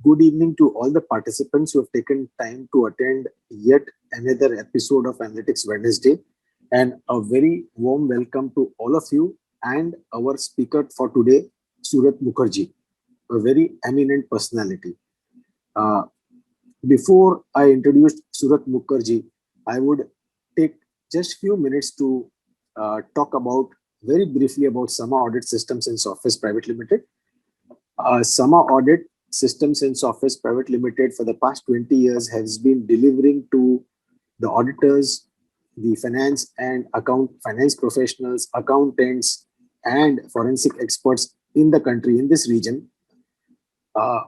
Good evening to all the participants who have taken time to attend yet another episode of Analytics Wednesday. And a very warm welcome to all of you and our speaker for today, Surat Mukherjee, a very eminent personality. Uh, Before I introduce Surat Mukherjee, I would take just few minutes to talk about very briefly about Sama Audit Systems and Software Private Limited. Sama Audit Systems and Software Private Limited for the past 20 years has been delivering to the auditors, the finance professionals, accountants, and forensic experts in the country, in this region, uh,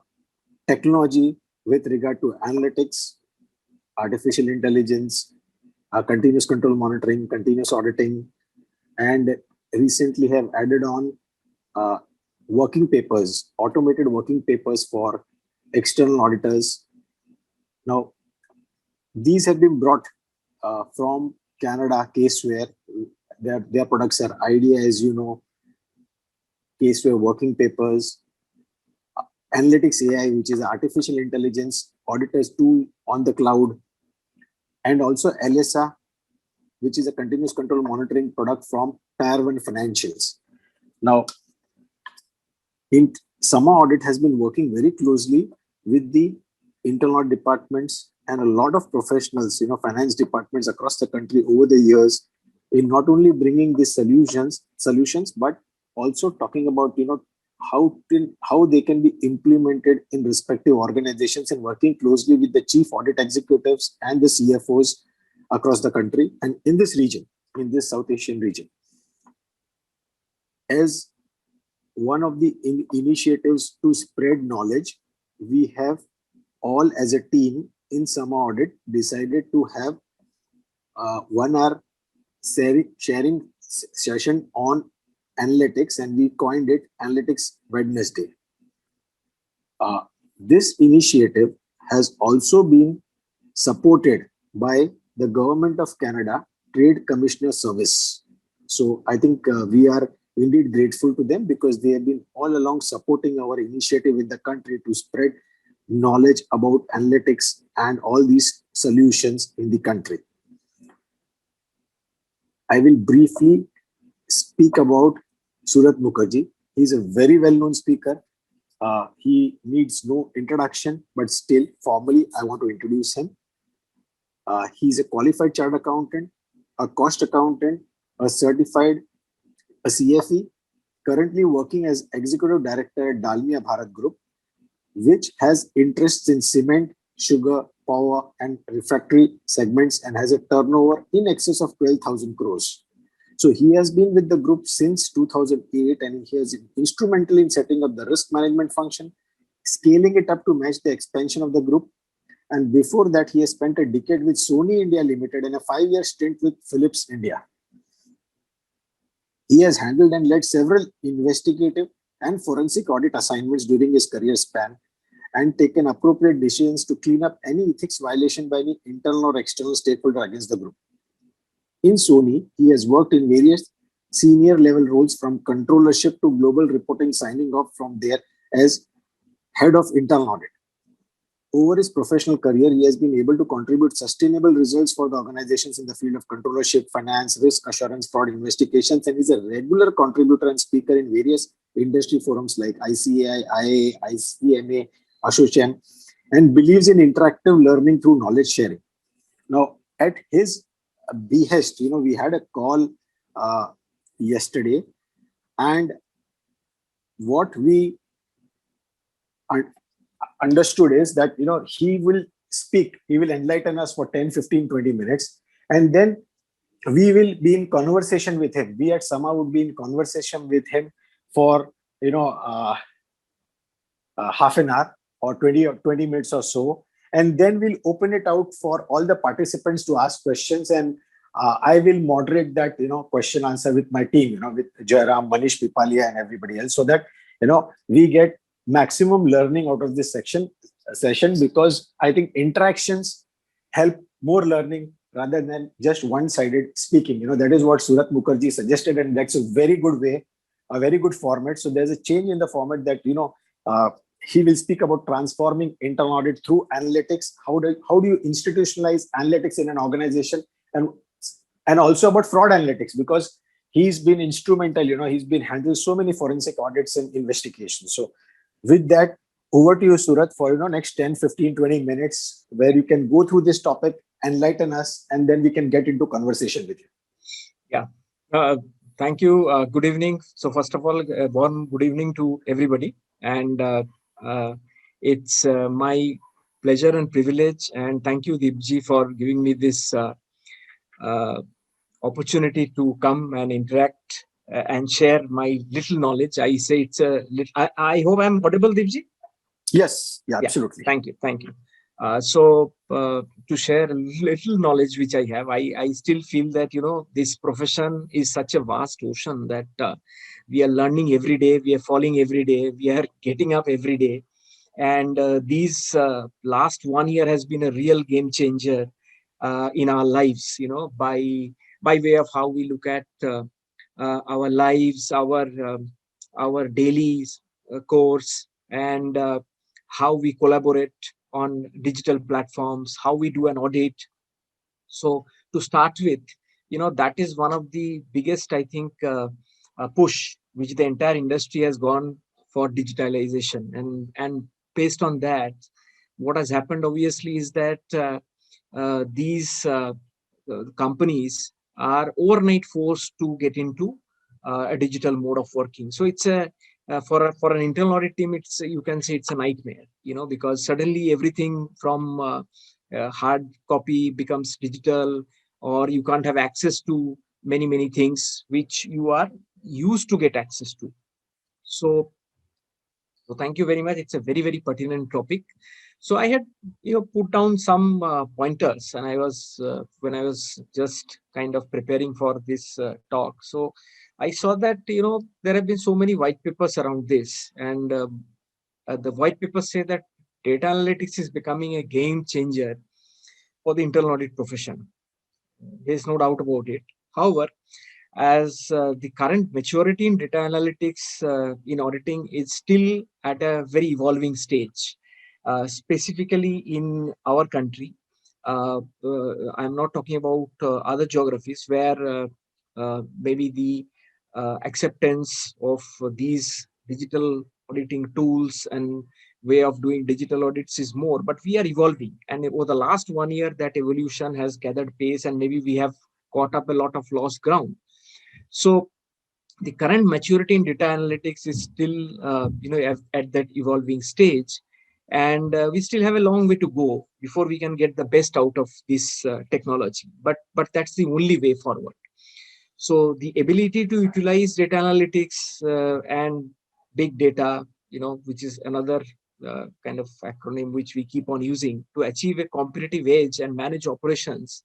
technology with regard to analytics, artificial intelligence, continuous control monitoring, continuous auditing, and recently have added on uh, working papers, automated working papers for external auditors. Now, these have been brought from Canada, Caseware. Their products are IDEA, as you know, Caseware working papers, Analytics AI, which is artificial intelligence auditors tool on the cloud, and also LSA, which is a continuous control monitoring product from Tier 1 Financials. Now, in Sama Audit has been working very closely with the internal audit departments and a lot of professionals, finance departments across the country over the years, in not only bringing these solutions, but also talking about, how they can be implemented in respective organizations and working closely with the chief audit executives and the CFOs across the country and in this region, in this South Asian region. As one of the initiatives to spread knowledge, we have all as a team in Sama Audit decided to have 1 hour sharing session on analytics, and we coined it Analytics Wednesday. This initiative has also been supported by the Government of Canada Trade Commissioner Service. So I think we are indeed grateful to them because they have been all along supporting our initiative in the country to spread knowledge about analytics and all these solutions in the country. I will briefly speak about Surat Mukherjee. He is a very well-known speaker. He needs no introduction, but still, formally, I want to introduce him. He's a qualified chartered accountant, a cost accountant, a certified, a CFE, currently working as executive director at Dalmia Bharat Group, which has interests in cement, sugar, power, and refractory segments and has a turnover in excess of 12,000 crores. So he has been with the group since 2008 and he has been instrumental in setting up the risk management function, scaling it up to match the expansion of the group. And before that, he has spent a decade with Sony India Limited and a 5-year stint with Philips India. He has handled and led several investigative and forensic audit assignments during his career span and taken appropriate decisions to clean up any ethics violation by any internal or external stakeholder against the group. In Sony, he has worked in various senior level roles from controllership to global reporting, signing off from there as head of internal audit. Over his professional career, he has been able to contribute sustainable results for the organizations in the field of controllership, finance, risk assurance, fraud investigations, and is a regular contributor and speaker in various industry forums like ICAI, IA, ICMA, Association, and believes in interactive learning through knowledge sharing. Now, at his behest, we had a call yesterday, and what we understood is that he will speak, he will enlighten us for 10, 15, 20 minutes, and then we will be in conversation with him. We at Sama would be in conversation with him for half an hour or 20 minutes or so, and then we'll open it out for all the participants to ask questions, and I will moderate that question answer with my team, with Jairam, Manish Pipalia, and everybody else, so that we get maximum learning out of this session, because I think interactions help more learning rather than just one-sided speaking. That is what Surat Mukherjee suggested, and that's a very good way, a very good format. So there's a change in the format that he will speak about transforming internal audit through analytics. How do you institutionalize analytics in an organization, and also about fraud analytics, because he's been instrumental. He's been handled so many forensic audits and investigations. So with that, over to you, Surat, for next 10, 15, 20 minutes, where you can go through this topic, enlighten us, and then we can get into conversation with you. Yeah. Thank you. Good evening. So first of all, warm good evening to everybody. And it's my pleasure and privilege. And thank you, Deepji, for giving me this uh, opportunity to come and interact and share my little knowledge. I say it's a little, I hope I'm audible, Deepji. Yes, yeah, Yeah, absolutely. thank you. Thank you. To share a little knowledge which I have, I still feel that, this profession is such a vast ocean that we are learning every day, we are falling every day, we are getting up every day. And these last 1 year has been a real game changer in our lives, by way of how we look at our lives, our daily course, and how we collaborate on digital platforms, how we do an audit. So to start with, that is one of the biggest, I think, push which the entire industry has gone for digitalization. And based on that, what has happened obviously is that these companies are overnight forced to get into a digital mode of working. So it's a for an internal audit team, it's, you can say, it's a nightmare, because suddenly everything from hard copy becomes digital, or you can't have access to many things which you are used to get access to. So thank you very much. It's a very pertinent topic. So I had put down some pointers, and I was when I was just kind of preparing for this talk. So I saw that there have been so many white papers around this, and the white papers say that data analytics is becoming a game changer for the internal audit profession. There's no doubt about it. However, as the current maturity in data analytics in auditing is still at a very evolving stage, specifically in our country. I'm not talking about other geographies where maybe the acceptance of these digital auditing tools and way of doing digital audits is more, but we are evolving. And over the last 1 year, that evolution has gathered pace, and maybe we have caught up a lot of lost ground. So the current maturity in data analytics is still, at that evolving stage, and we still have a long way to go before we can get the best out of this technology. But that's the only way forward. So the ability to utilize data analytics and big data, which is another kind of acronym which we keep on using to achieve a competitive edge and manage operations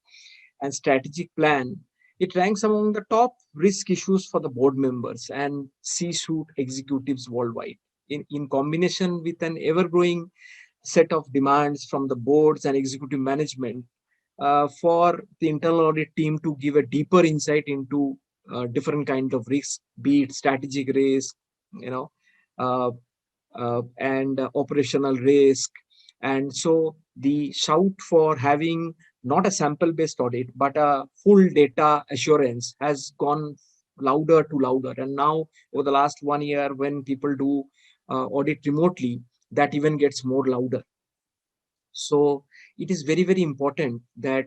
and strategic plan, it ranks among the top risk issues for the board members and C-suite executives worldwide. In combination with an ever-growing set of demands from the boards and executive management for the internal audit team to give a deeper insight into different kinds of risks, be it strategic risk, uh, and operational risk. And so the shout for having not a sample-based audit, but a full data assurance has gone louder to louder. And now, over the last 1 year, when people do audit remotely, that even gets more louder. So it is very important that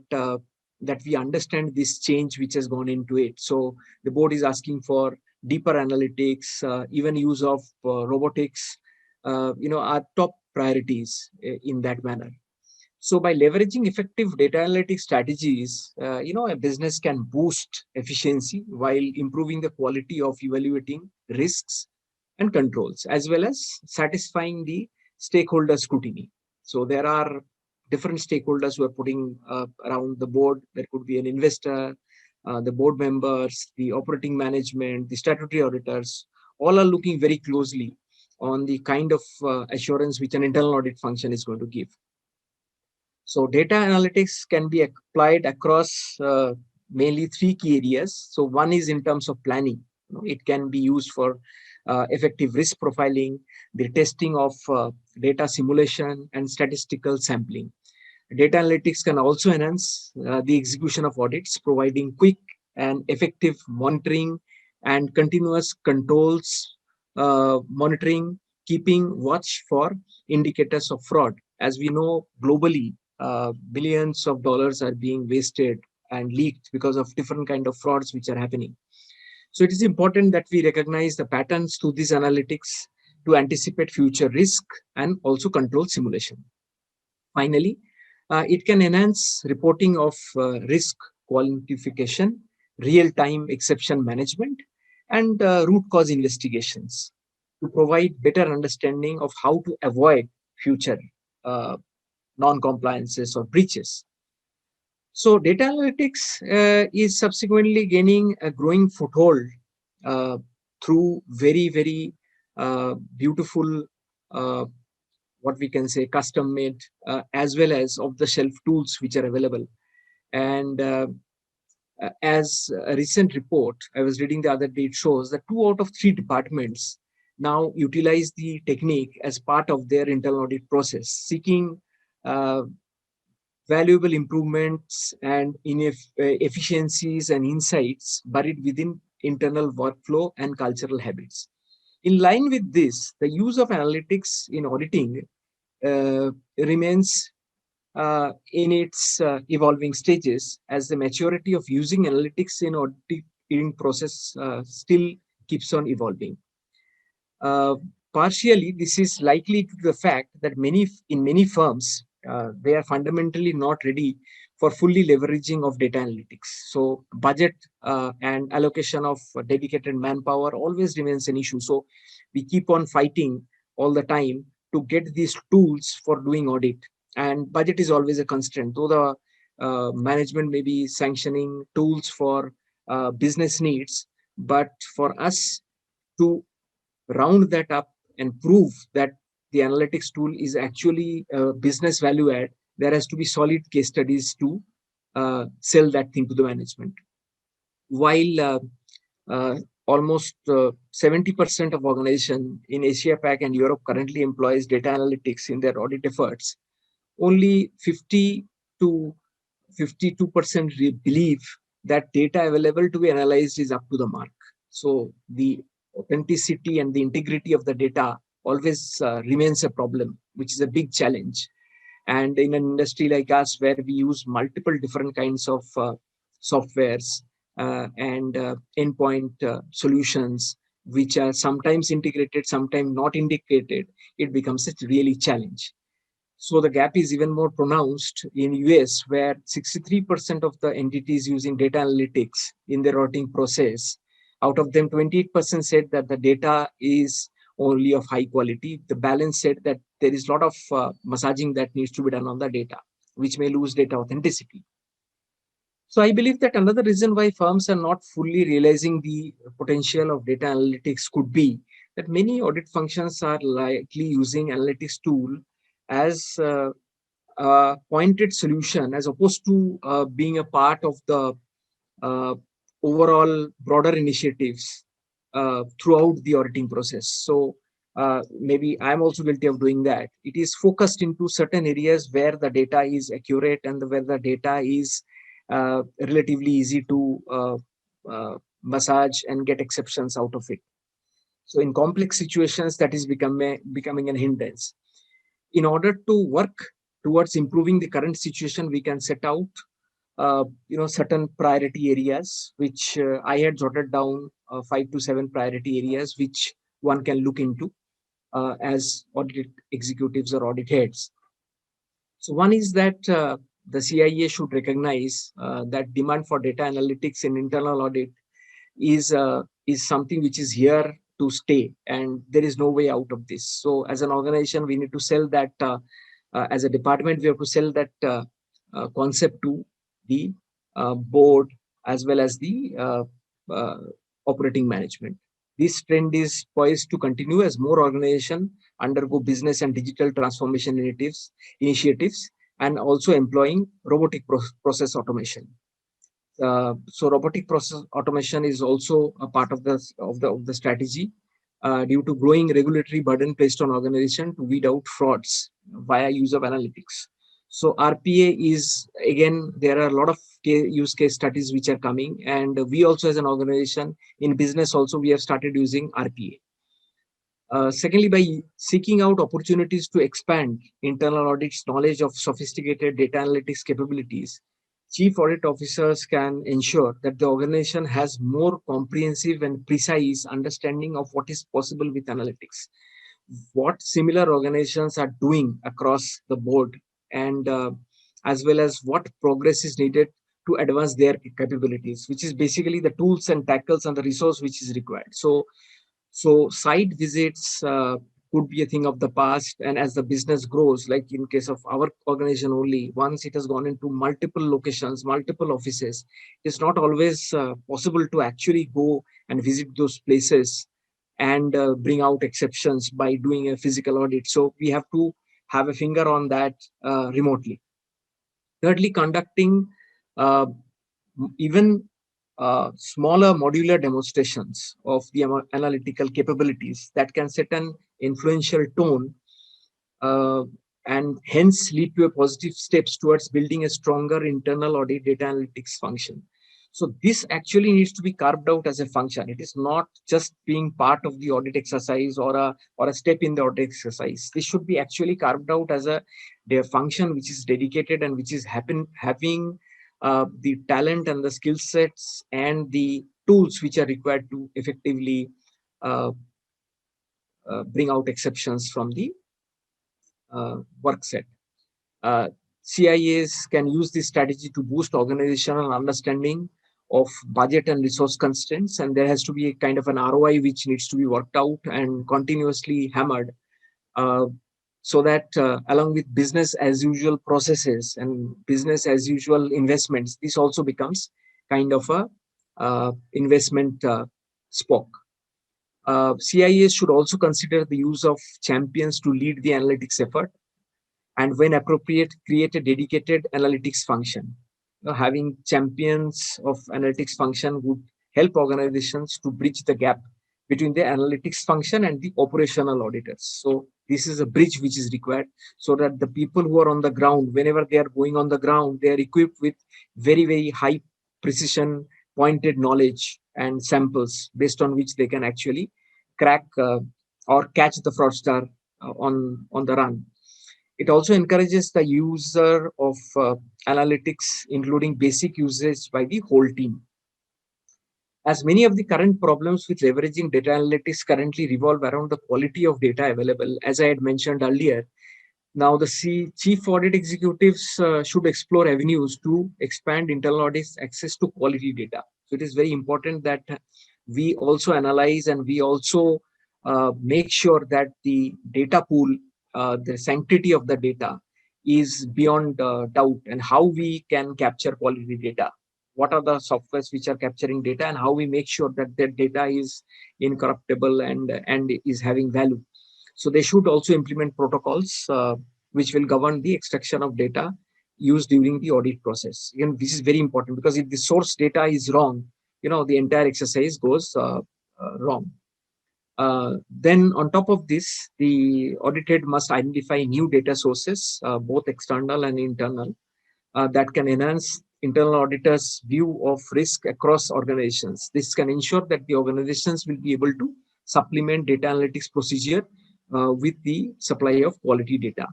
that we understand this change which has gone into it. So the board is asking for deeper analytics, even use of robotics, are top priorities in that manner. So by leveraging effective data analytics strategies, a business can boost efficiency while improving the quality of evaluating risks and controls, as well as satisfying the stakeholder scrutiny. So there are different stakeholders who are putting around the board. There could be an investor, the board members, the operating management, the statutory auditors. All are looking very closely on the kind of assurance which an internal audit function is going to give. So data analytics can be applied across mainly three key areas. So one is in terms of planning. It can be used for effective risk profiling, the testing of data simulation, and statistical sampling. Data analytics can also enhance the execution of audits, providing quick and effective monitoring and continuous controls monitoring, keeping watch for indicators of fraud. As we know, globally, billions of dollars are being wasted and leaked because of different kind of frauds which are happening. So it is important that we recognize the patterns through these analytics to anticipate future risk and also control simulation. Finally, it can enhance reporting of risk quantification, real-time exception management, and root cause investigations to provide better understanding of how to avoid future uh, non-compliances or breaches. So data analytics is subsequently gaining a growing foothold uh, through very beautiful uh, what we can say custom made as well as off the shelf tools which are available. And as a recent report I was reading the other day, it shows that 2 out of 3 departments now utilize the technique as part of their internal audit process, seeking uh, valuable improvements and efficiencies and insights buried within internal workflow and cultural habits. In line with this, the use of analytics in auditing remains in its evolving stages, as the maturity of using analytics in auditing process still keeps on evolving. Uh, Partially, this is likely to the fact that in many firms, they are fundamentally not ready for fully leveraging of data analytics. So budget and allocation of dedicated manpower always remains an issue. So we keep on fighting all the time to get these tools for doing audit. And budget is always a constraint. Though the management may be sanctioning tools for business needs, but for us to round that up and prove that the analytics tool is actually a business value add, there has to be solid case studies to sell that thing to the management. While uh, almost 70% of organization in Asia Pac and Europe currently employs data analytics in their audit efforts, only 50 to 52% believe that data available to be analyzed is up to the mark. So the authenticity and the integrity of the data always remains a problem, which is a big challenge. And in an industry like us, where we use multiple different kinds of softwares and endpoint solutions, which are sometimes integrated, sometimes not integrated, it becomes a really challenge. So the gap is even more pronounced in US, where 63% of the entities using data analytics in their auditing process, out of them 28% said that the data is only of high quality. The balance said that there is a lot of massaging that needs to be done on the data, which may lose data authenticity. So I believe that another reason why firms are not fully realizing the potential of data analytics could be that many audit functions are likely using analytics tool as a pointed solution as opposed to being a part of the uh, overall broader initiatives throughout the auditing process. So maybe I'm also guilty of doing that. It is focused into certain areas where the data is accurate and where the data is relatively easy to massage and get exceptions out of it. So in complex situations, that is becoming an hindrance. In order to work towards improving the current situation, we can set out certain priority areas, which I had jotted down 5 to 7 priority areas which one can look into as audit executives or audit heads. So one is that the CIA should recognize that demand for data analytics in internal audit is something which is here to stay, and there is no way out of this. So as an organization, we need to sell that. As a department, we have to sell that concept to the board as well as the uh, operating management. This trend is poised to continue as more organizations undergo business and digital transformation initiatives, and also employing robotic process automation. So robotic process automation is also a part of the strategy. due to growing regulatory burden placed on organization to weed out frauds via use of analytics. So RPA is, again, there are a lot of use case studies which are coming, and we also as an organization in business also, we have started using RPA. Secondly, by seeking out opportunities to expand internal audit's knowledge of sophisticated data analytics capabilities, chief audit officers can ensure that the organization has more comprehensive and precise understanding of what is possible with analytics, what similar organizations are doing across the board, and as well as what progress is needed to advance their capabilities, which is basically the tools and tackles and the resource which is required. So site visits could be a thing of the past, and as the business grows, like in case of our organization only, once it has gone into multiple locations, multiple offices, it's not always possible to actually go and visit those places and bring out exceptions by doing a physical audit. So we have to have a finger on that remotely. Thirdly, conducting uh, even smaller modular demonstrations of the analytical capabilities that can set an influential tone uh, and hence lead to a positive steps towards building a stronger internal audit data analytics function. So this actually needs to be carved out as a function. It is not just being part of the audit exercise or a step in the audit exercise. This should be actually carved out as a function which is dedicated and which is having the talent and the skill sets and the tools which are required to effectively uh, bring out exceptions from the work set. Uh, CIAs can use this strategy to boost organizational understanding of budget and resource constraints, and there has to be a kind of an ROI which needs to be worked out and continuously hammered, uh, so that along with business as usual processes and business as usual investments, this also becomes kind of a investment spoke. CIAs should also consider the use of champions to lead the analytics effort, and when appropriate, create a dedicated analytics function. Having champions of analytics function would help organizations to bridge the gap between the analytics function and the operational auditors. So this is a bridge which is required, so that the people who are on the ground, whenever they are going on the ground, they are equipped with very, very high precision, pointed knowledge and samples based on which they can actually crack or catch the fraudster on the run. It also encourages the user of analytics, including basic usage by the whole team. As many of the current problems with leveraging data analytics currently revolve around the quality of data available, as I had mentioned earlier, now the chief audit executives should explore avenues to expand internal audit's access to quality data. So it is very important that we also analyze and we also make sure that the data pool, the sanctity of the data is beyond doubt, and how we can capture quality data. What are the softwares which are capturing data, and how we make sure that that data is incorruptible and is having value. So they should also implement protocols which will govern the extraction of data used during the audit process. Again, this is very important, because if the source data is wrong, the entire exercise goes wrong. Then on top of this, the audited must identify new data sources, both external and internal, that can enhance internal auditors' view of risk across organizations. This can ensure that the organizations will be able to supplement data analytics procedure with the supply of quality data.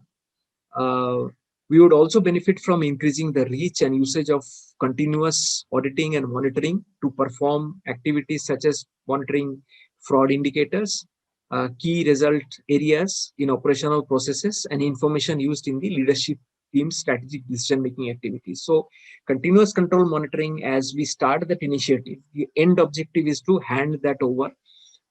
We would also benefit from increasing the reach and usage of continuous auditing and monitoring to perform activities such as monitoring fraud indicators, key result areas in operational processes, and information used in the leadership team's strategic decision-making activities. So continuous control monitoring, as we start that initiative, the end objective is to hand that over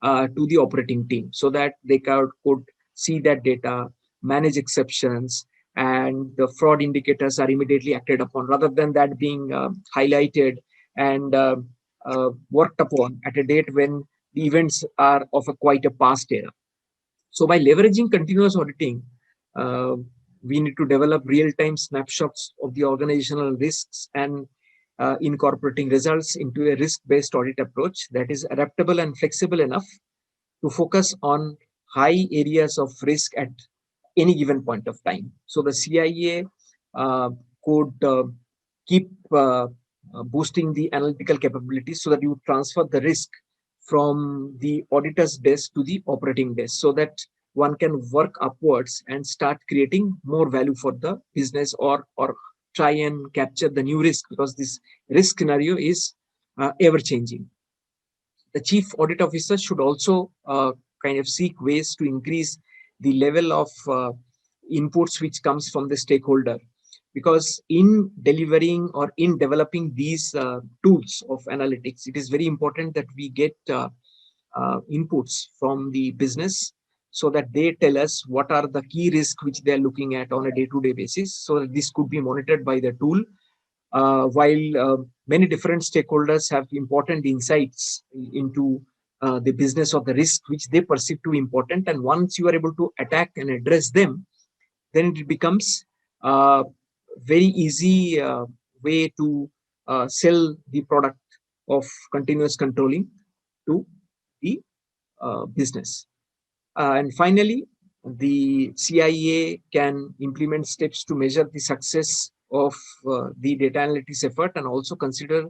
to the operating team, so that they could see that data, manage exceptions, and the fraud indicators are immediately acted upon, rather than that being highlighted and worked upon at a date when the events are of quite a past era. So by leveraging continuous auditing, uh, we need to develop real-time snapshots of the organizational risks and incorporating results into a risk-based audit approach that is adaptable and flexible enough to focus on high areas of risk at any given point of time. So the CIA could keep boosting the analytical capabilities so that you transfer the risk from the auditor's desk to the operating desk, so that one can work upwards and start creating more value for the business, or try and capture the new risk, because this risk scenario is ever changing. The chief audit officer should also kind of seek ways to increase the level of inputs which comes from the stakeholder, because in delivering or in developing these tools of analytics, it is very important that we get inputs from the business, so that they tell us what are the key risks which they are looking at on a day-to-day basis, so that this could be monitored by the tool, while many different stakeholders have important insights into the business or the risk which they perceive to be important. And once you are able to attack and address them, then it becomes a very easy way to sell the product of continuous controlling to the business. And finally, the CIA can implement steps to measure the success of the data analytics effort, and also consider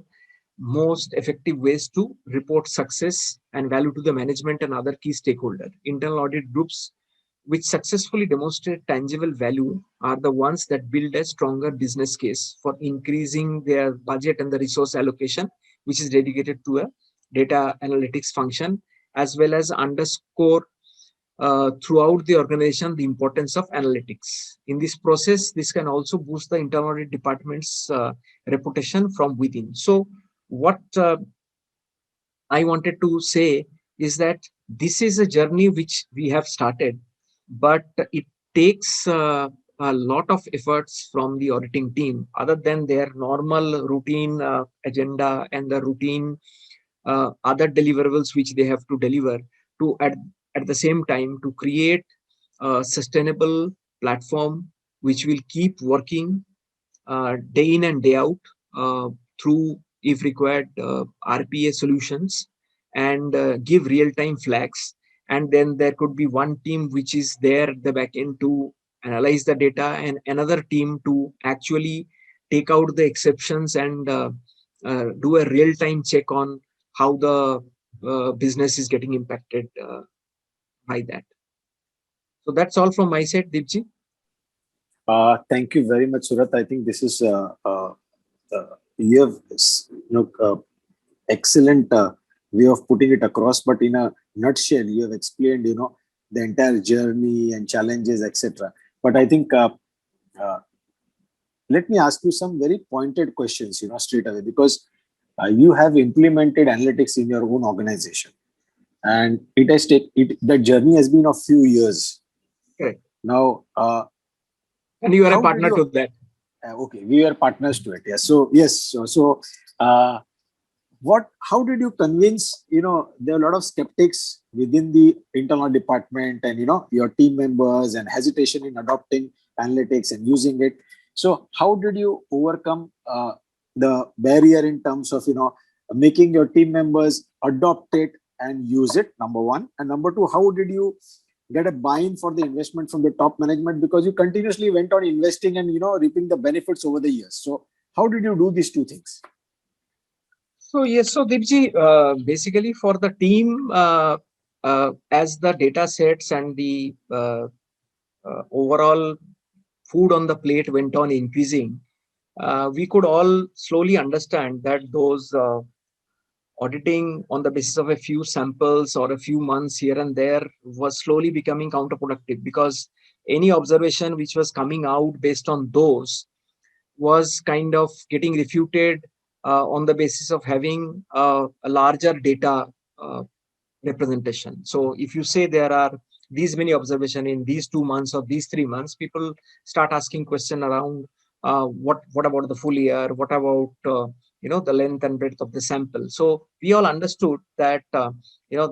most effective ways to report success and value to the management and other key stakeholders. Internal audit groups which successfully demonstrate tangible value are the ones that build a stronger business case for increasing their budget and the resource allocation, which is dedicated to a data analytics function, as well as underscore throughout the organization the importance of analytics. In this process, this can also boost the internal audit department's reputation from within. So what I wanted to say is that this is a journey which we have started, but it takes a lot of efforts from the auditing team, other than their normal routine agenda and the routine other deliverables which they have to deliver, to at the same time to create a sustainable platform which will keep working day in and day out through, if required, RPA solutions, and give real-time flags. And then there could be one team which is there at the back end to analyze the data, and another team to actually take out the exceptions and do a real-time check on how the business is getting impacted by that. So that's all from my side, Deepji. Thank you very much, Surat. I think this is you have excellent way of putting it across, but in a nutshell, you have explained the entire journey and challenges, etc. But I think let me ask you some very pointed questions, straight away, because you have implemented analytics in your own organization, and it has the journey has been a few years. Correct. Now, and you are a partner to that. Okay, we are partners to it. Yes. So yes. How did you convince? There are a lot of skeptics within the internal department, and your team members, and hesitation in adopting analytics and using it. So how did you overcome the barrier in terms of making your team members adopt it and use it? Number one, and number two, how did you get a buy-in for the investment from the top management, because you continuously went on investing and reaping the benefits over the years? So how did you do these two things? So yes, so Deepji, basically for the team, as the data sets and the overall food on the plate went on increasing, we could all slowly understand that those auditing on the basis of a few samples or a few months here and there was slowly becoming counterproductive, because any observation which was coming out based on those was kind of getting refuted on the basis of having a larger data representation. So if you say there are these many observations in these 2 months or these 3 months, people start asking questions around what about the full year? What about the length and breadth of the sample? So we all understood that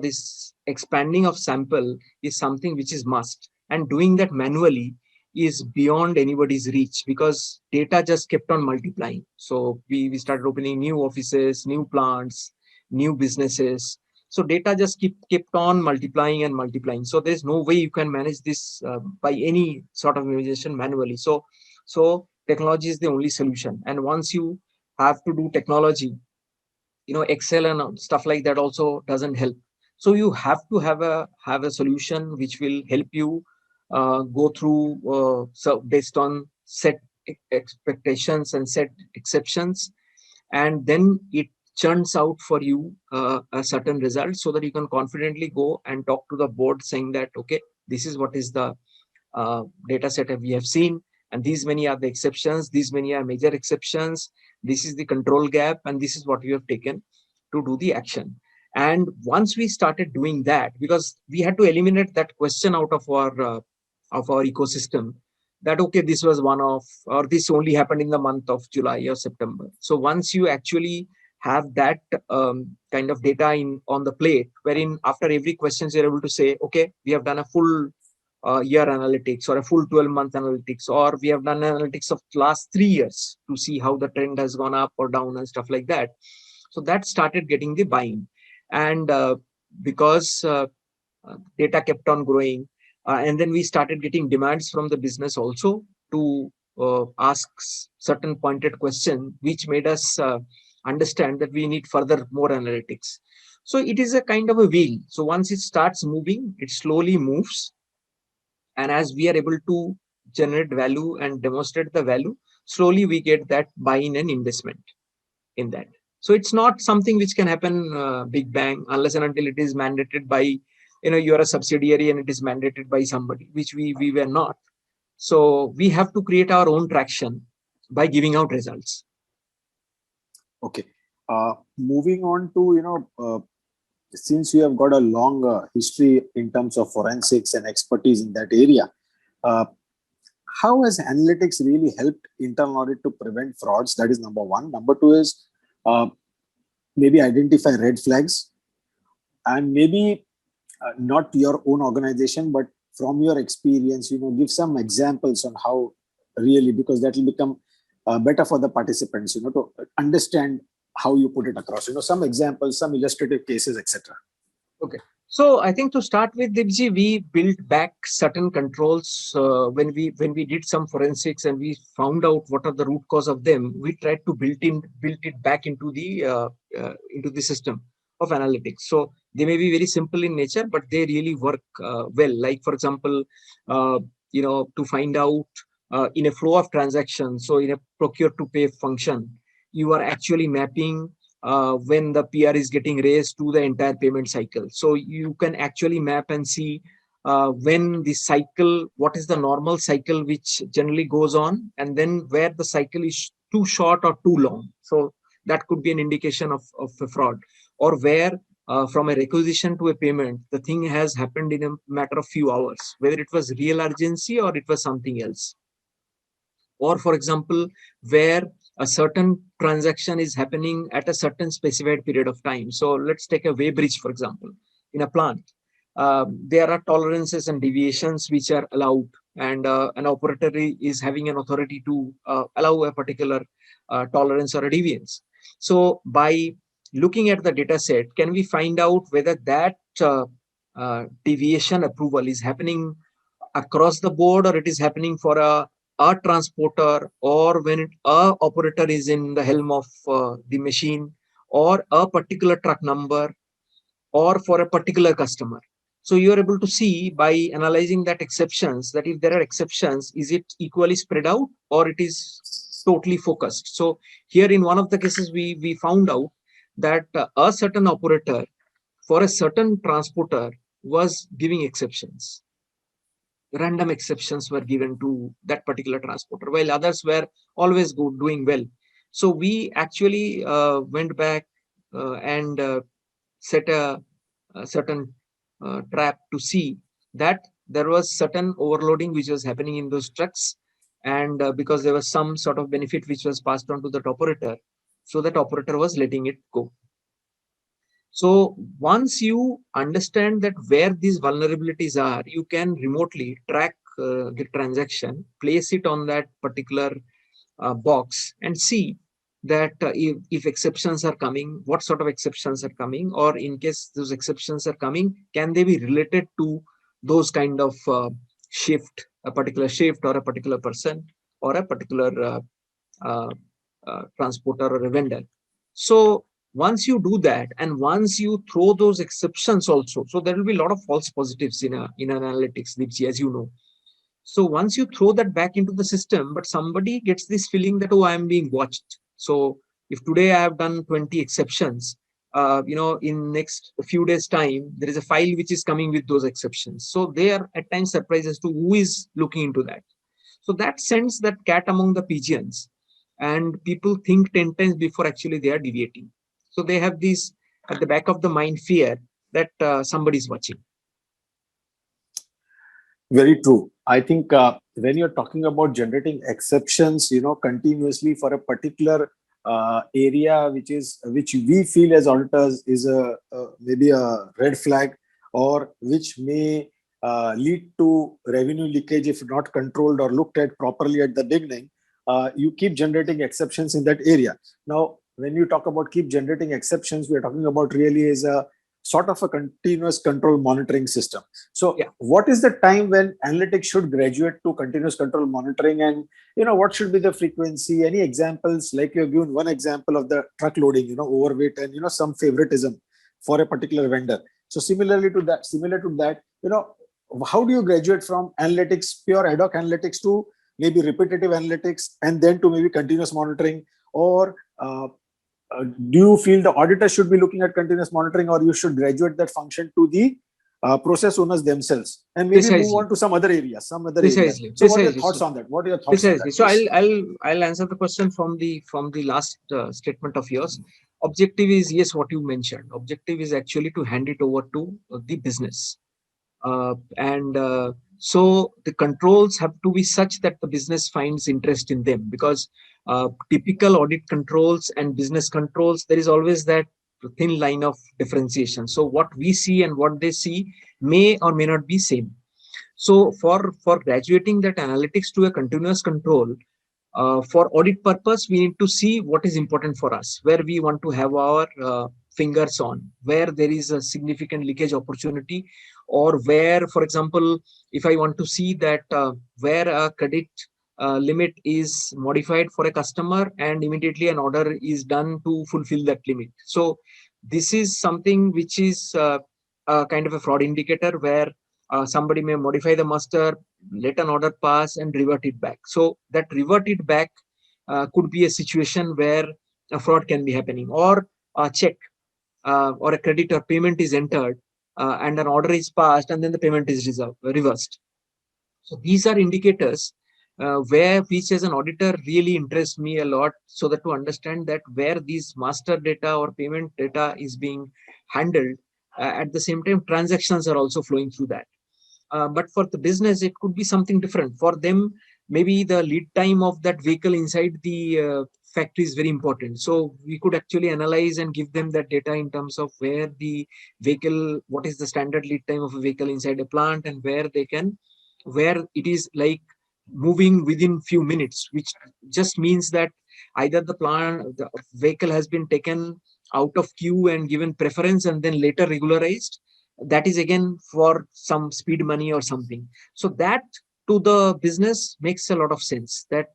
this expanding of sample is something which is must, and doing that manually is beyond anybody's reach, because data just kept on multiplying. So we started opening new offices, new plants, new businesses. So data just kept on multiplying and multiplying. So there's no way you can manage this by any sort of memorization manually. So technology is the only solution. And once you have to do technology, Excel and stuff like that also doesn't help. So you have to have a solution which will help you go through, so based on set expectations and set exceptions, and then it churns out for you a certain result, so that you can confidently go and talk to the board saying that, okay, this is what is the data set that we have seen, and these many are the exceptions, these many are major exceptions, this is the control gap, and this is what we have taken to do the action. And once we started doing that, because we had to eliminate that question out of our ecosystem, that okay, this was one of, or this only happened in the month of July or September. So once you actually have that kind of data in on the plate, wherein after every question you're able to say, okay, we have done a full year analytics or a full 12-month analytics, or we have done analytics of last 3 years to see how the trend has gone up or down and stuff like that. So that started getting the buying. And because data kept on growing, and then we started getting demands from the business also to ask certain pointed question, which made us understand that we need further more analytics. So it is a kind of a wheel. So once it starts moving, it slowly moves, and as we are able to generate value and demonstrate the value, slowly we get that buy-in and investment in that. So it's not something which can happen big bang, unless and until it is mandated by, you're a subsidiary and it is mandated by somebody, which we were not. So we have to create our own traction by giving out results. Okay. Moving on to, since you have got a long history in terms of forensics and expertise in that area, how has analytics really helped internal audit to prevent frauds? That is number one. Number two is maybe identify red flags, and maybe not your own organization, but from your experience, give some examples on how really, because that will become better for the participants, to understand how you put it across, some examples, some illustrative cases, etc. Okay. So I think to start with, Dibji, we built back certain controls when we did some forensics and we found out what are the root cause of them. We tried to build it back into the system of analytics. So they may be very simple in nature, but they really work well. Like for example, to find out in a flow of transactions. So in a procure to pay function, you are actually mapping when the PR is getting raised to the entire payment cycle. So you can actually map and see when the cycle, what is the normal cycle which generally goes on, and then where the cycle is too short or too long. So that could be an indication of a fraud, or where from a requisition to a payment, the thing has happened in a matter of few hours, whether it was real urgency or it was something else. Or for example, where a certain transaction is happening at a certain specified period of time. So let's take a weighbridge, for example, in a plant. There are tolerances and deviations which are allowed, and an operator is having an authority to allow a particular tolerance or a deviance. So by looking at the data set, can we find out whether that deviation approval is happening across the board, or it is happening for a transporter, or when a operator is in the helm of the machine, or a particular truck number, or for a particular customer. So you are able to see by analyzing that exceptions, that if there are exceptions, is it equally spread out or it is totally focused. So here in one of the cases, we found out that a certain operator for a certain transporter was giving exceptions. Random exceptions were given to that particular transporter, while others were always doing well. So we actually went back and set a certain trap to see that there was certain overloading which was happening in those trucks, and because there was some sort of benefit which was passed on to that operator, so that operator was letting it go. So once you understand that where these vulnerabilities are, you can remotely track the transaction, place it on that particular box, and see that if exceptions are coming, what sort of exceptions are coming, or in case those exceptions are coming, can they be related to those kind of shift, a particular shift or a particular person or a particular uh, transporter or a vendor. So once you do that, and once you throw those exceptions also, so there will be a lot of false positives in analytics, Deepji, as you know. So once you throw that back into the system, but somebody gets this feeling that, oh, I am being watched. So if today I have done 20 exceptions, in next few days time, there is a file which is coming with those exceptions. So they are at times surprised as to who is looking into that. So that sends that cat among the pigeons, and people think 10 times before actually they are deviating. So they have this at the back of the mind fear that somebody is watching. Very true. I think when you're talking about generating exceptions, continuously for a particular area, which we feel as auditors is maybe a red flag, or which may lead to revenue leakage if not controlled or looked at properly at the beginning. You keep generating exceptions in that area. Now, when you talk about keep generating exceptions, we are talking about really is a sort of a continuous control monitoring system. So Yeah. what is the time when analytics should graduate to continuous control monitoring, and what should be the frequency? Any examples? Like you've given one example of the truck loading, overweight and some favoritism for a particular vendor. So similar to that, how do you graduate from analytics, pure ad hoc analytics, to maybe repetitive analytics, and then to maybe continuous monitoring? Or do you feel the auditor should be looking at continuous monitoring, or you should graduate that function to the process owners themselves, and maybe move Precisely. on to some other areas? Precisely. So what are your Precisely. thoughts So, on that? What are your thoughts on that, precisely. So please? I'll answer the question from the last statement of yours. Objective is, yes, what you mentioned. Objective is actually to hand it over to the business, and so the controls have to be such that the business finds interest in them, because typical audit controls and business controls, there is always that thin line of differentiation. So what we see and what they see may or may not be same. So for graduating that analytics to a continuous control, for audit purpose, we need to see what is important for us, where we want to have our fingers on, where there is a significant leakage opportunity, or where, for example, if I want to see that where a credit limit is modified for a customer and immediately an order is done to fulfill that limit. So this is something which is a kind of a fraud indicator, where somebody may modify the master, let an order pass and revert it back. So that revert it back could be a situation where a fraud can be happening, or a check or a credit or payment is entered and an order is passed and then the payment is reversed. So these are indicators where, which as an auditor really interests me a lot, so that to understand that where these master data or payment data is being handled, at the same time transactions are also flowing through that. But for the business, it could be something different. For them, maybe the lead time of that vehicle inside the factory is very important. So we could actually analyze and give them that data in terms of where the vehicle, what is the standard lead time of a vehicle inside a plant, and where it is like moving within few minutes, which just means that either the vehicle has been taken out of queue and given preference and then later regularized. That is again for some speed money or something. So that to the business makes a lot of sense, that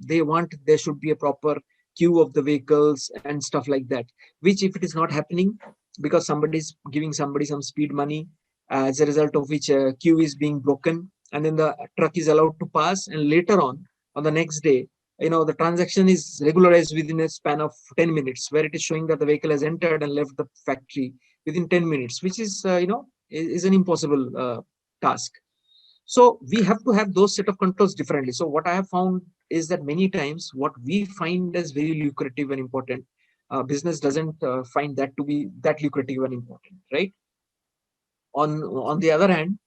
they want, there should be a proper queue of the vehicles and stuff like that, which if it is not happening because somebody is giving somebody some speed money, as a result of which a queue is being broken, and then the truck is allowed to pass, and later on the next day, the transaction is regularized within a span of 10 minutes, where it is showing that the vehicle has entered and left the factory within 10 minutes, which is is an impossible task. So we have to have those set of controls differently. So what I have found is that many times what we find as very lucrative and important, business doesn't find that to be that lucrative and important, right? On the other hand,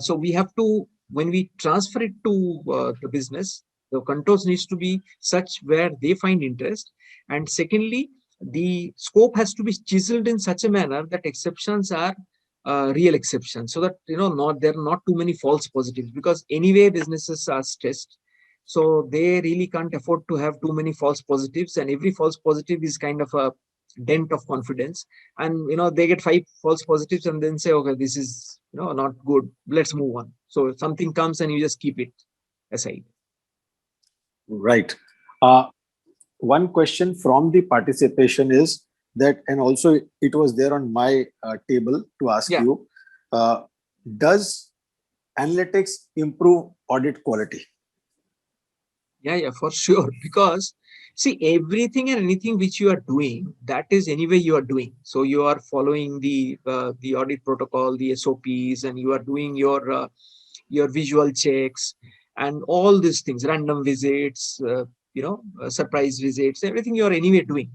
so we have to, when we transfer it to the business, the controls needs to be such where they find interest. And secondly, the scope has to be chiseled in such a manner that exceptions are real exceptions, so that not there are not too many false positives, because anyway businesses are stressed. So they really can't afford to have too many false positives, and every false positive is kind of a dent of confidence. And they get 5 false positives and then say, okay, this is not good, let's move on. So something comes and you just keep it aside. Right. One question from the participation is that, and also it was there on my table to ask Yeah. you, does analytics improve audit quality? Yeah, for sure. Because see, everything and anything which you are doing, that is anyway you are doing. So you are following the audit protocol, the SOPs, and you are doing your visual checks and all these things, random visits, surprise visits, everything you are anyway doing.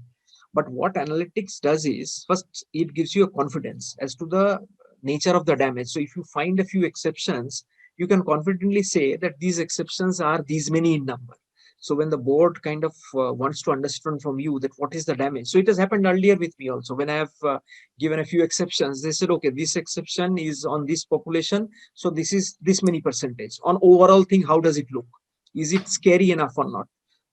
But what analytics does is, first, it gives you a confidence as to the nature of the damage. So if you find a few exceptions, you can confidently say that these exceptions are these many in number. So when the board kind of wants to understand from you that what is the damage. So it has happened earlier with me also. When I have given a few exceptions, they said, okay, this exception is on this population. So this is this many percentage. On overall thing, how does it look? Is it scary enough or not?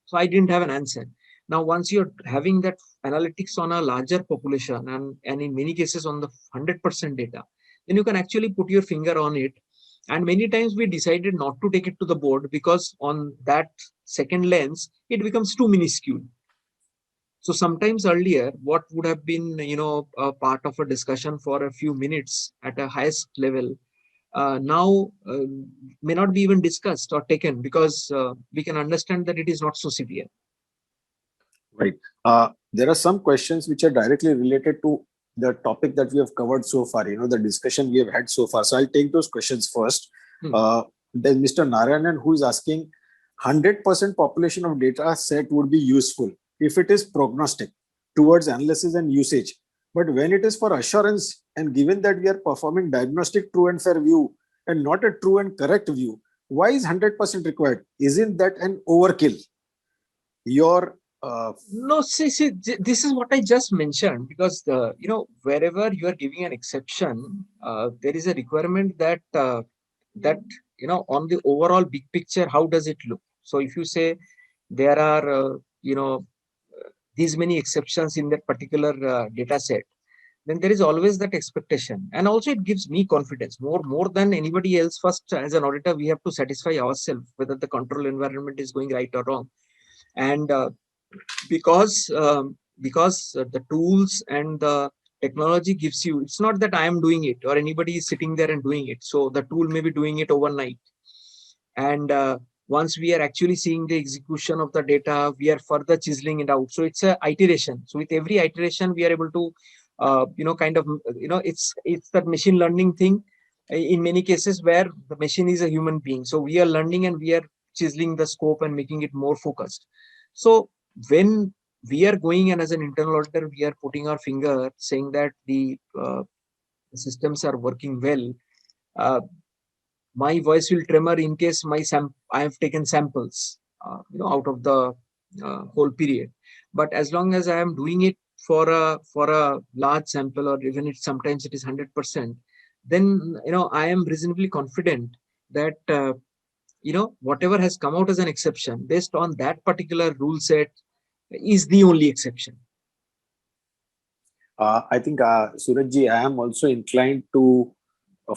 So I didn't have an answer. Now, once you're having that analytics on a larger population, and in many cases on the 100% data, then you can actually put your finger on it. And many times we decided not to take it to the board because on that second lens, it becomes too minuscule. So sometimes earlier, what would have been, a part of a discussion for a few minutes at a highest level, now may not be even discussed or taken because we can understand that it is not so severe. Right. There are some questions which are directly related to the topic that we have covered so far, the discussion we have had so far. So I'll take those questions first. There's Mr. Narayanan who is asking, 100% population of data set would be useful if it is prognostic towards analysis and usage. But when it is for assurance, and given that we are performing diagnostic true and fair view and not a true and correct view, why is 100% required? Isn't that an overkill? No, see, this is what I just mentioned, because wherever you are giving an exception, there is a requirement that on the overall big picture, how does it look? So if you say there are these many exceptions in that particular data set, then there is always that expectation, and also it gives me confidence more than anybody else. First, as an auditor, we have to satisfy ourselves whether the control environment is going right or wrong, and because the tools and the technology gives you, it's not that I am doing it or anybody is sitting there and doing it. So the tool may be doing it overnight, and once we are actually seeing the execution of the data, we are further chiseling it out. So it's a iteration. So with every iteration, we are able to it's that machine learning thing in many cases where the machine is a human being. So we are learning and we are chiseling the scope and making it more focused. So when we are going, and as an internal auditor, we are putting our finger saying that the systems are working well, my voice will tremor in case I have taken samples out of the whole period. But as long as I am doing it for a large sample, or even if sometimes it is 100%, then I am reasonably confident that whatever has come out as an exception based on that particular rule set is the only exception. I think, Surajji, I am also inclined to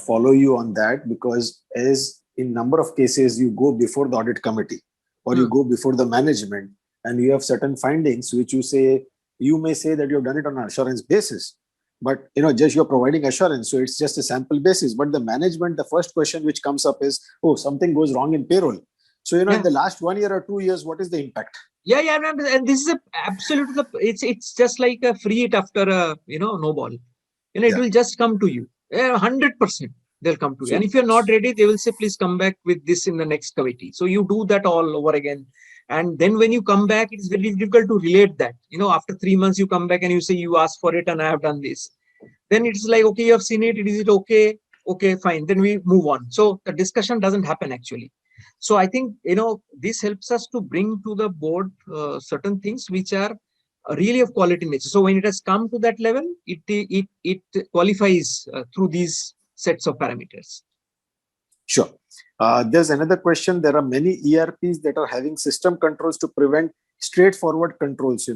follow you on that, because as in number of cases you go before the audit committee or you go before the management and you have certain findings which you may say that you have done it on an assurance basis, but just you're providing assurance, so it's just a sample basis. But the management, the first question which comes up is, oh, something goes wrong in payroll. So in the last 1 year or 2 years, what is the impact? Yeah, and this is absolutely it's just like a free it after a no ball. It will just come to you. 100% they'll come to you. And if you're not ready, they will say, please come back with this in the next committee. So you do that all over again. And then when you come back, it's very difficult to relate that. After 3 months, you come back and you say, you asked for it and I have done this. Then it's like, okay, you have seen it. Is it okay? Okay, fine. Then we move on. So the discussion doesn't happen actually. So I think, this helps us to bring to the board certain things which are really of quality nature. So when it has come to that level, it qualifies through these sets of parameters. Sure. There's another question. There are many ERPs that are having system controls to prevent straightforward controls,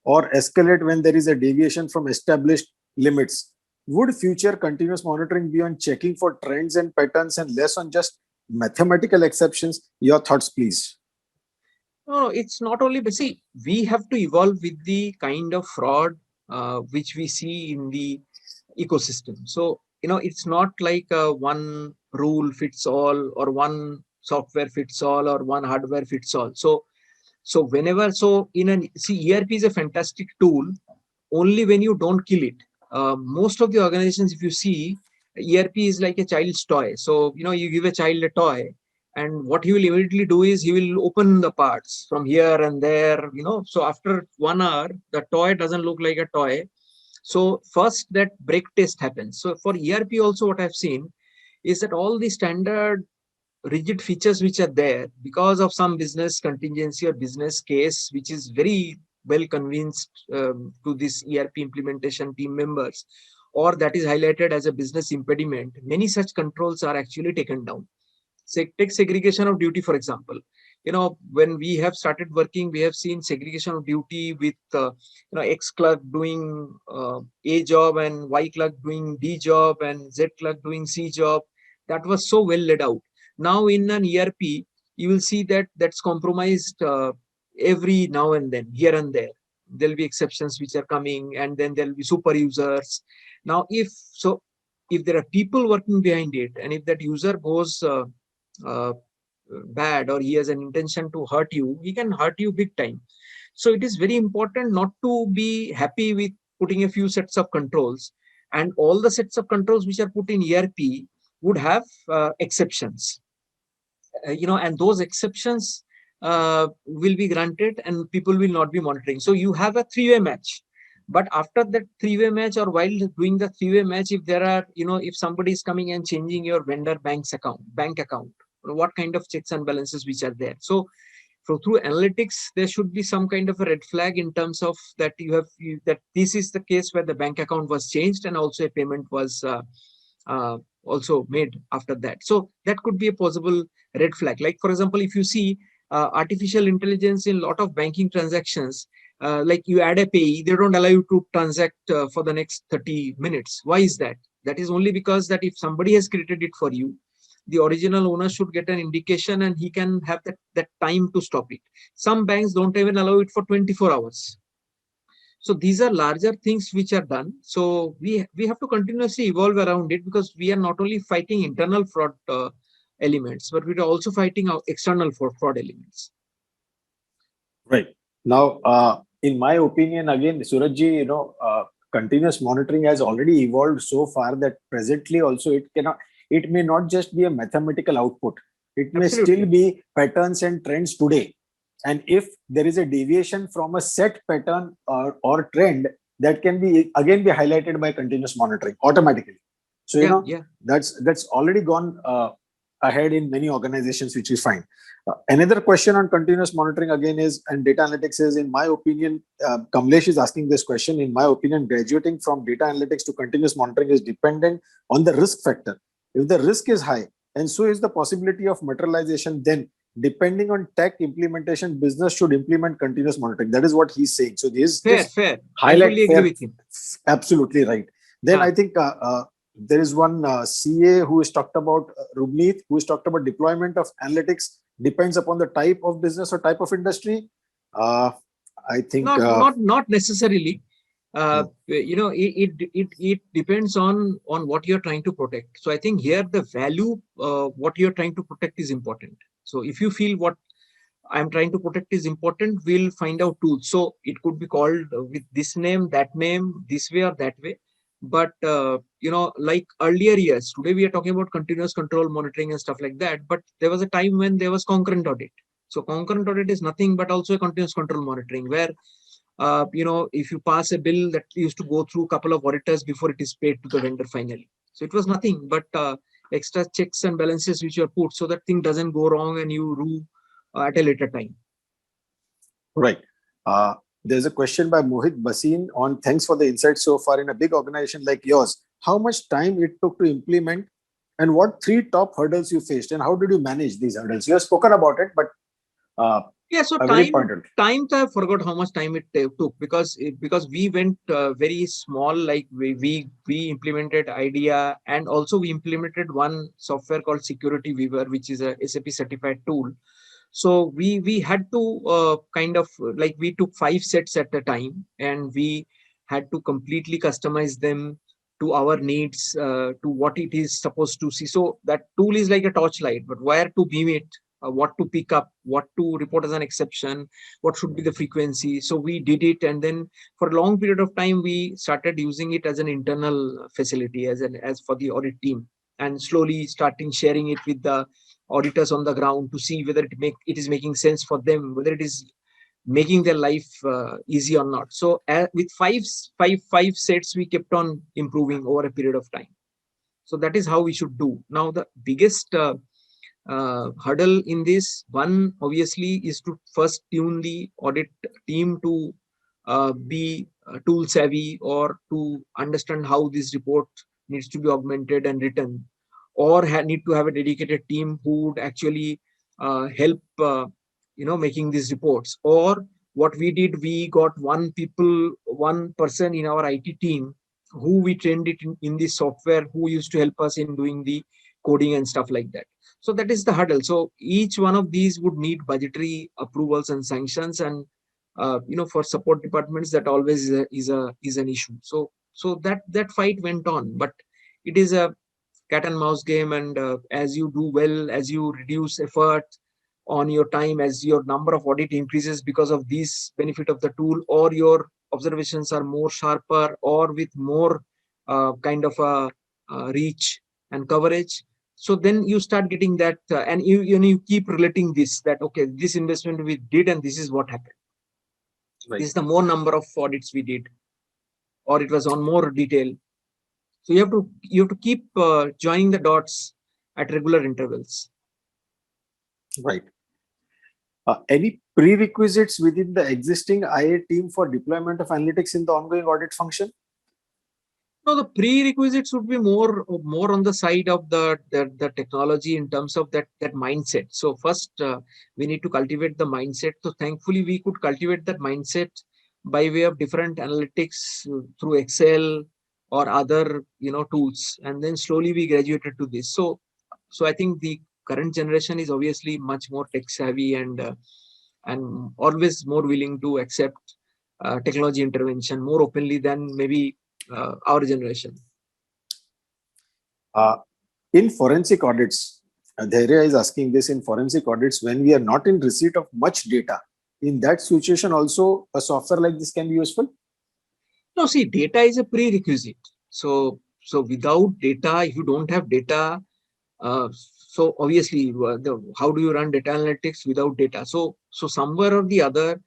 or escalate when there is a deviation from established limits. Would future continuous monitoring be on checking for trends and patterns and less on just mathematical exceptions? Your thoughts, please. No, it's not only, but see, we have to evolve with the kind of fraud which we see in the ecosystem. So, it's not like one rule fits all or one software fits all or one hardware fits all. So ERP is a fantastic tool only when you don't kill it. Most of the organizations, if you see, ERP is like a child's toy. So, you give a child a toy, and what he will immediately do is he will open the parts from here and there, So after 1 hour, the toy doesn't look like a toy. So first that break test happens. So for ERP also, what I've seen is that all the standard rigid features which are there because of some business contingency or business case, which is very well convinced to this ERP implementation team members, or that is highlighted as a business impediment, many such controls are actually taken down. Say, take segregation of duty, for example. When we have started working, we have seen segregation of duty with, X clerk doing A job and Y clerk doing D job and Z clerk doing C job. That was so well laid out. Now in an ERP, you will see that that's compromised every now and then, here and there. There'll be exceptions which are coming, and then there'll be super users. Now, if there are people working behind it, and if that user goes bad or he has an intention to hurt you, he can hurt you big time. So it is very important not to be happy with putting a few sets of controls, and all the sets of controls which are put in ERP would have exceptions. And those exceptions will be granted and people will not be monitoring. So you have a three-way match. But after that three-way match, or while doing the three-way match, if there are, if somebody is coming and changing your vendor bank account, what kind of checks and balances which are there? So through analytics, there should be some kind of a red flag in terms of that that this is the case where the bank account was changed and also a payment was also made after that. So that could be a possible red flag. Like, for example, if you see artificial intelligence in a lot of banking transactions, like you add a payee, they don't allow you to transact for the next 30 minutes. Why is that? That is only because that if somebody has created it for you, the original owner should get an indication and he can have that time to stop it. Some banks don't even allow it for 24 hours. So these are larger things which are done. So we have to continuously evolve around it, because we are not only fighting internal fraud elements, but we are also fighting our external fraud elements. Right. Now, in my opinion, again, Surajji, continuous monitoring has already evolved so far that presently also it may not just be a mathematical output. It may Absolutely. still be patterns and trends today. And if there is a deviation from a set pattern or trend, that can be highlighted by continuous monitoring automatically. So, that's already gone ahead in many organizations, which is fine. Another question on continuous monitoring again is, and data analytics is, in my opinion, Kamlesh is asking this question. In my opinion, graduating from data analytics to continuous monitoring is dependent on the risk factor. If the risk is high, and so is the possibility of materialization, then depending on tech implementation, business should implement continuous monitoring. That is what he's saying. So this fair. I fully agree with him. Absolutely right. Then I think there is one CA who has talked about, Rubneet, who has talked about deployment of analytics depends upon the type of business or type of industry. I think not necessarily. It depends on what you're trying to protect. So I think here the value, what you're trying to protect is important. So if you feel what I'm trying to protect is important, we'll find out tools. So it could be called with this name, that name, this way or that way. But like earlier years, today we are talking about continuous control monitoring and stuff like that. But there was a time when there was concurrent audit. So concurrent audit is nothing but also a continuous control monitoring, where if you pass a bill, that used to go through a couple of auditors before it is paid to the vendor finally. So it was nothing but extra checks and balances which are put so that thing doesn't go wrong and you rue at a later time. Right. There's a question by Mohit Basin on, thanks for the insight so far. In a big organization like yours, how much time it took to implement And what three top hurdles you faced, and how did you manage these hurdles? You have spoken about it, but uh, Yeah, so a very pointed. times I forgot how much time it took, because we went very small. Like we implemented IDEA, and also we implemented one software called Security Weaver, which is a SAP certified tool. So we had to kind of like, we took 5 sets at a time, and we had to completely customize them to our needs, to what it is supposed to see. So that tool is like a torchlight, but where to beam it, what to pick up, what to report as an exception, what should be the frequency. So we did it, and then for a long period of time we started using it as an internal facility, as for the audit team, and slowly starting sharing it with the auditors on the ground to see whether it is making sense for them, whether it is making their life easy or not. So with five sets, we kept on improving over a period of time. So that is how we should do. Now the biggest hurdle in this one, obviously, is to first tune the audit team to be tool savvy, or to understand how this report needs to be augmented and written, or need to have a dedicated team who would actually help making these reports. Or what we did, we got one person in our IT team who we trained it in this software, who used to help us in doing the coding and stuff like that. So that is the hurdle. So each one of these would need budgetary approvals and sanctions, and for support departments, that always is an issue. So that fight went on, but it is a cat and mouse game. And as you do well, as you reduce effort on your time, as your number of audit increases because of this benefit of the tool, or your observations are more sharper, or with more kind of a reach and coverage. So then you start getting that, and you keep relating this, that okay, this investment we did and this is what happened. Right. This is the more number of audits we did, or it was on more detail. So you have to keep joining the dots at regular intervals. Right. Any prerequisites within the existing IA team for deployment of analytics in the ongoing audit function? No, the prerequisites would be more on the side of the technology, in terms of that mindset. So first, we need to cultivate the mindset. So thankfully, we could cultivate that mindset by way of different analytics through Excel or other tools, and then slowly we graduated to this. So I think the current generation is obviously much more tech savvy, and always more willing to accept technology intervention more openly than maybe our generation. In forensic audits, Dhairya is asking this, in forensic audits, when we are not in receipt of much data, in that situation also a software like this can be useful? No, see, data is a prerequisite. So without data, if you don't have data, so obviously, how do you run data analytics without data? So somewhere or the other,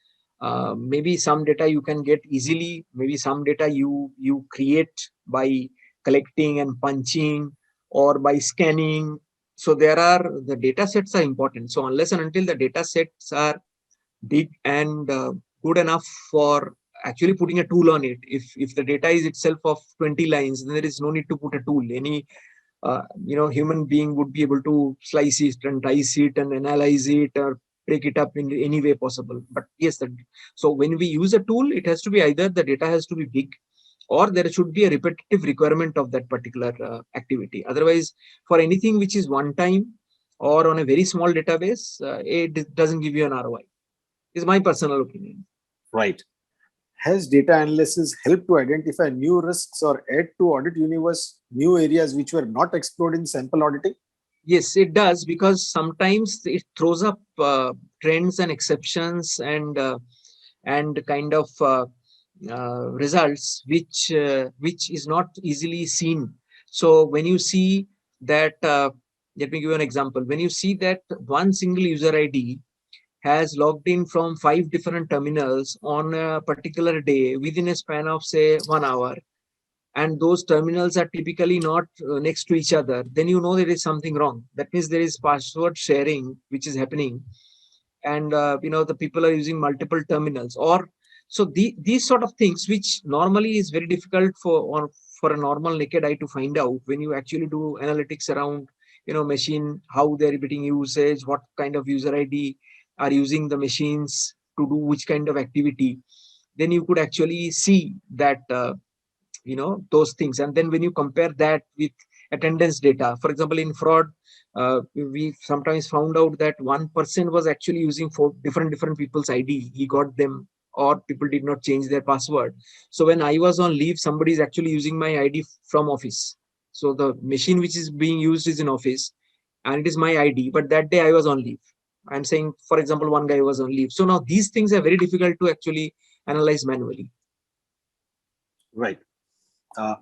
maybe some data you can get easily, maybe some data you create by collecting and punching, or by scanning. So the data sets are important. So unless and until the data sets are big and good enough for actually putting a tool on it, if the data is itself of 20 lines, then there is no need to put a tool. Any human being would be able to slice it and dice it and analyze it, or break it up in any way possible. But yes, so when we use a tool, it has to be either the data has to be big, or there should be a repetitive requirement of that particular activity. Otherwise, for anything which is one time or on a very small database, it doesn't give you an ROI. Is my personal opinion. Right. Has data analysis helped to identify new risks or add to audit universe new areas which were not explored in sample auditing? Yes, it does, because sometimes it throws up trends and exceptions, and kind of results which is not easily seen. So when you see that, let me give you an example. When you see that one single user ID has logged in from 5 different terminals on a particular day within a span of say 1 hour, and those terminals are typically not next to each other, then you know there is something wrong. That means there is password sharing which is happening, and the people are using multiple terminals. Or so these sort of things, which normally is very difficult for a normal naked eye to find out. When you actually do analytics around, machine, how they're repeating usage, what kind of user ID are using the machines to do which kind of activity, then you could actually see that, those things. And then when you compare that with attendance data, for example, in fraud, we sometimes found out that one person was actually using four different people's ID. He got them, or people did not change their password. So when I was on leave, somebody is actually using my ID from office. So the machine which is being used is in office, and it is my ID. But that day I was on leave. I'm saying, for example, one guy was on leave. So now these things are very difficult to actually analyze manually. Right.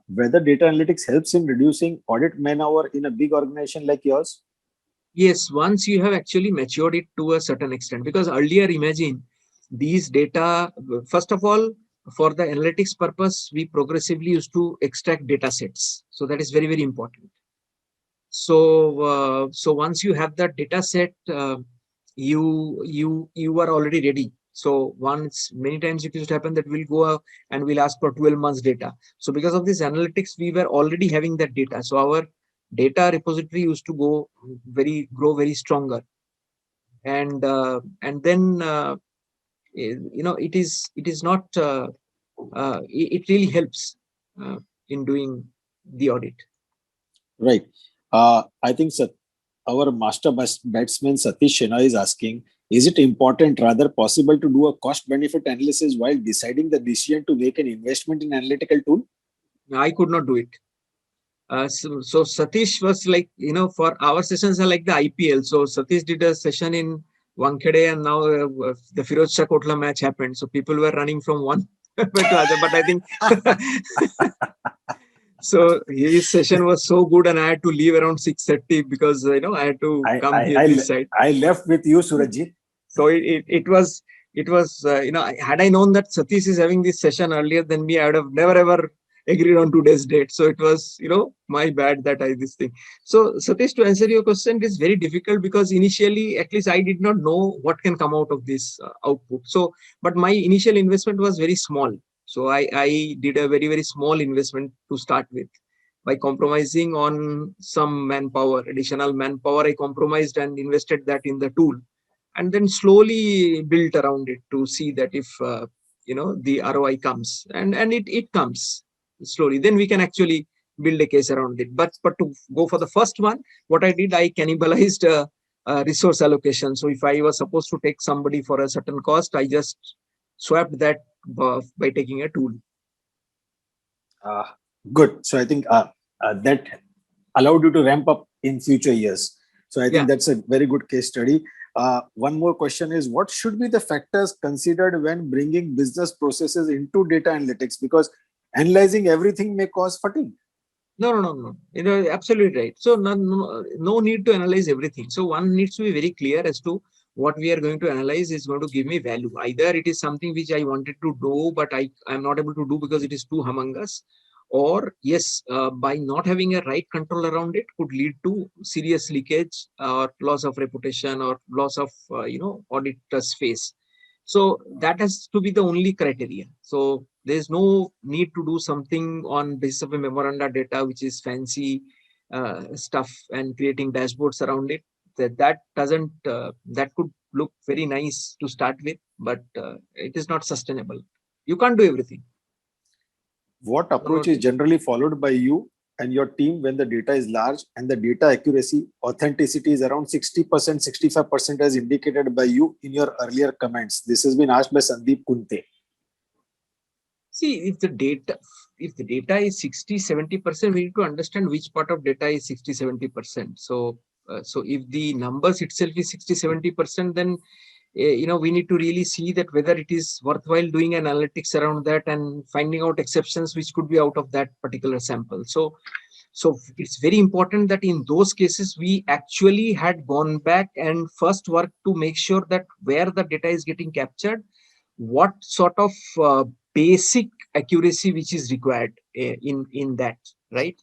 Whether data analytics helps in reducing audit man-hour in a big organization like yours? Yes, once you have actually matured it to a certain extent, because earlier, imagine these data, first of all, for the analytics purpose, we progressively used to extract data sets. So that is very, very important. So once you have that data set, you are already ready. So once, many times it used to happen that we'll go and we'll ask for 12 months data. So because of this analytics, we were already having that data. So our data repository used to grow very stronger. And then it is not it really helps uh, in doing the audit. Right. I think our master batsman Satish Shena is asking, is it important, rather possible, to do a cost benefit analysis while deciding the decision to make an investment in analytical tool? I could not do it. So Satish was like, for our sessions are like the IPL. So Satish did a session in Wankhede, and now the Firoz Shah Kotla match happened. So people were running from one to other. But I think so his session was so good, and I had to leave around 6:30 because I had to come here this side. I left with you, Surajit. So it was had I known that Satish is having this session earlier than me, I would have never ever agreed on today's date. So it was my bad that I this thing. So Satish, to answer your question, it is very difficult because initially, at least I did not know what can come out of this output. So, but my initial investment was very small. So I did a very, very small investment to start with. By compromising on some manpower, additional manpower, I compromised and invested that in the tool, and then slowly built around it to see that if the ROI comes, and it comes slowly, then we can actually build a case around it. But to go for the first one, what I did, I cannibalized resource allocation. So if I was supposed to take somebody for a certain cost, I just swapped that by taking a tool. Good. So I think that allowed you to ramp up in future years. So I think that's a very good case study. One more question is, what should be the factors considered when bringing business processes into data analytics? Because analyzing everything may cause fatigue. No. Absolutely right. So no need to analyze everything. So one needs to be very clear as to what we are going to analyze is going to give me value. Either it is something which I wanted to do, but I'm not able to do because it is too humongous. Or yes, by not having a right control around it could lead to serious leakage or loss of reputation or loss of auditor's face. So that has to be the only criteria. So there's no need to do something on basis of a memoranda data which is fancy stuff and creating dashboards around it. That doesn't that could look very nice to start with, but it is not sustainable. You can't do everything. What approach is generally followed by you and your team when the data is large and the data accuracy, authenticity is around 60%, 65% as indicated by you in your earlier comments? This has been asked by Sandeep Kunte. See, if the data is 60-70%, we need to understand which part of data is 60-70%. So if the numbers itself is 60-70%, then we need to really see that whether it is worthwhile doing analytics around that and finding out exceptions which could be out of that particular sample. So it's very important that in those cases we actually had gone back and first work to make sure that where the data is getting captured, what sort of basic accuracy which is required in that, right?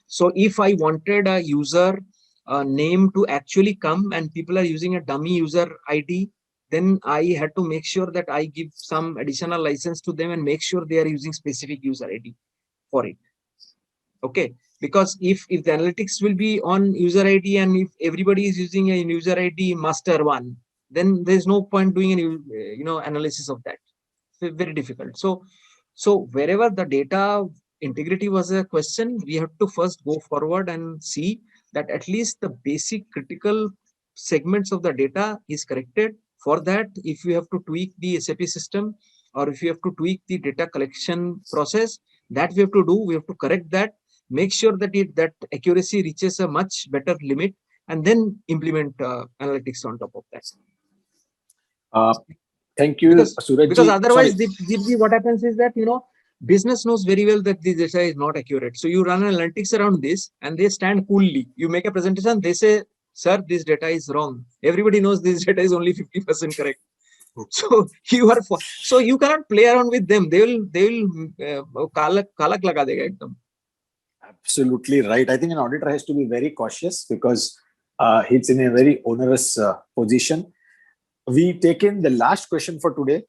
So if I wanted a user name to actually come and people are using a dummy user ID, then I had to make sure that I give some additional license to them and make sure they are using specific user ID for it. Okay, because if the analytics will be on user ID and if everybody is using a user ID master one, then there's no point doing any analysis of that. Very difficult. So wherever the data integrity was a question, we have to first go forward and see that at least the basic critical segments of the data is corrected. For that, if you have to tweak the SAP system or if you have to tweak the data collection process, that we have to do. We have to correct that, make sure that that accuracy reaches a much better limit, and then implement analytics on top of that. Thank you, because Surajji. otherwise what happens is that business knows very well that this data is not accurate, so you run analytics around this and they stand coolly. You make a presentation, they say, sir, this data is wrong. Everybody knows this data is only 50% correct. So so you cannot play around with them. They will kalak laga dega ekdam. Absolutely right. I think an auditor has to be very cautious because he's in a very onerous position. We take in the last question for today.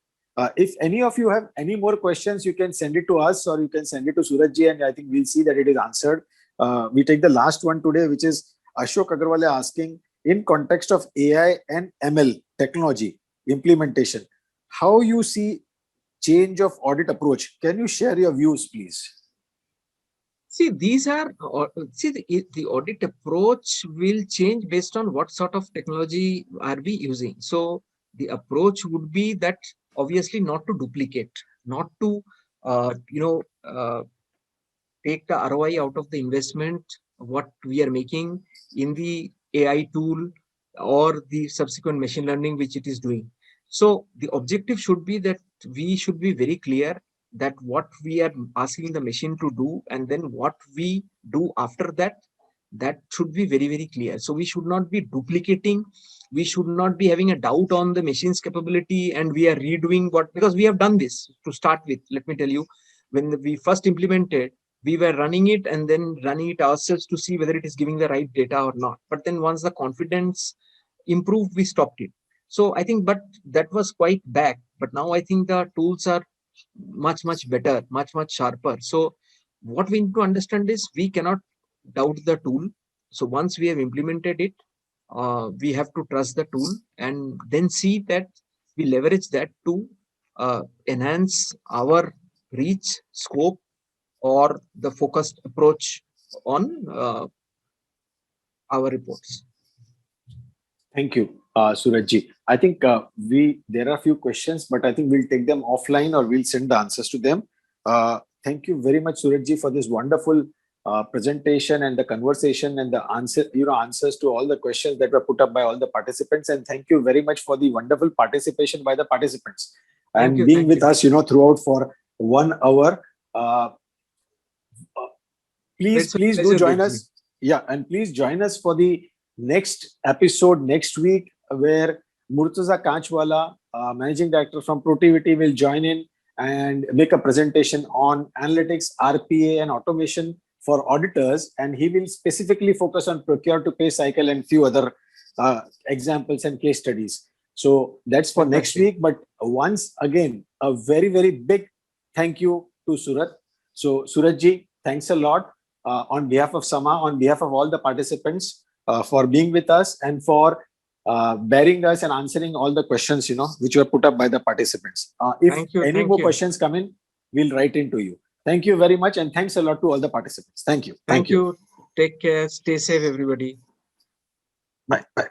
If any of you have any more questions, you can send it to us or you can send it to Surajji, and I think we'll see that it is answered. We take the last one today, which is Ashok Agarwal asking, in context of AI and ML technology implementation, how you see change of audit approach? Can you share your views, please? See, the audit approach will change based on what sort of technology are we using. So the approach would be that obviously not to duplicate, not to, take the ROI out of the investment, what we are making in the AI tool or the subsequent machine learning, which it is doing. So the objective should be that we should be very clear that what we are asking the machine to do and then what we do after that, that should be very, very clear. So we should not be duplicating. We should not be having a doubt on the machine's capability and we are redoing because we have done this to start with. Let me tell you, when we first implemented, we were running it and then running it ourselves to see whether it is giving the right data or not. But then once the confidence improved, we stopped it. So I think, but that was quite back. But now I think the tools are much, much better, much, much sharper. So what we need to understand is we cannot doubt the tool. So once we have implemented it, we have to trust the tool and then see that we leverage that to enhance our reach, scope, or the focused approach on our reports. Thank you, Surajji. I think there are a few questions, but I think we'll take them offline or we'll send the answers to them. Thank you very much, Surajji, for this wonderful presentation and the conversation and the answers to all the questions that were put up by all the participants. And thank you very much for the wonderful participation by the participants and being with us, throughout for 1 hour. Please do join us. Yeah, and please join us for the next episode next week, where Murtaza Kanchwala, Managing Director from Protiviti, will join in and make a presentation on analytics, RPA, and automation for auditors. And he will specifically focus on procure to pay cycle and few other examples and case studies. So that's for next week. But once again, a very, very big thank you to Surat. So Surajji, thanks a lot on behalf of Sama, on behalf of all the participants, for being with us and for bearing us and answering all the questions, which were put up by the participants. If any more questions come in, we'll write into you. Thank you very much. And thanks a lot to all the participants. Thank you. Thank you. Take care. Stay safe, everybody. Bye. Bye.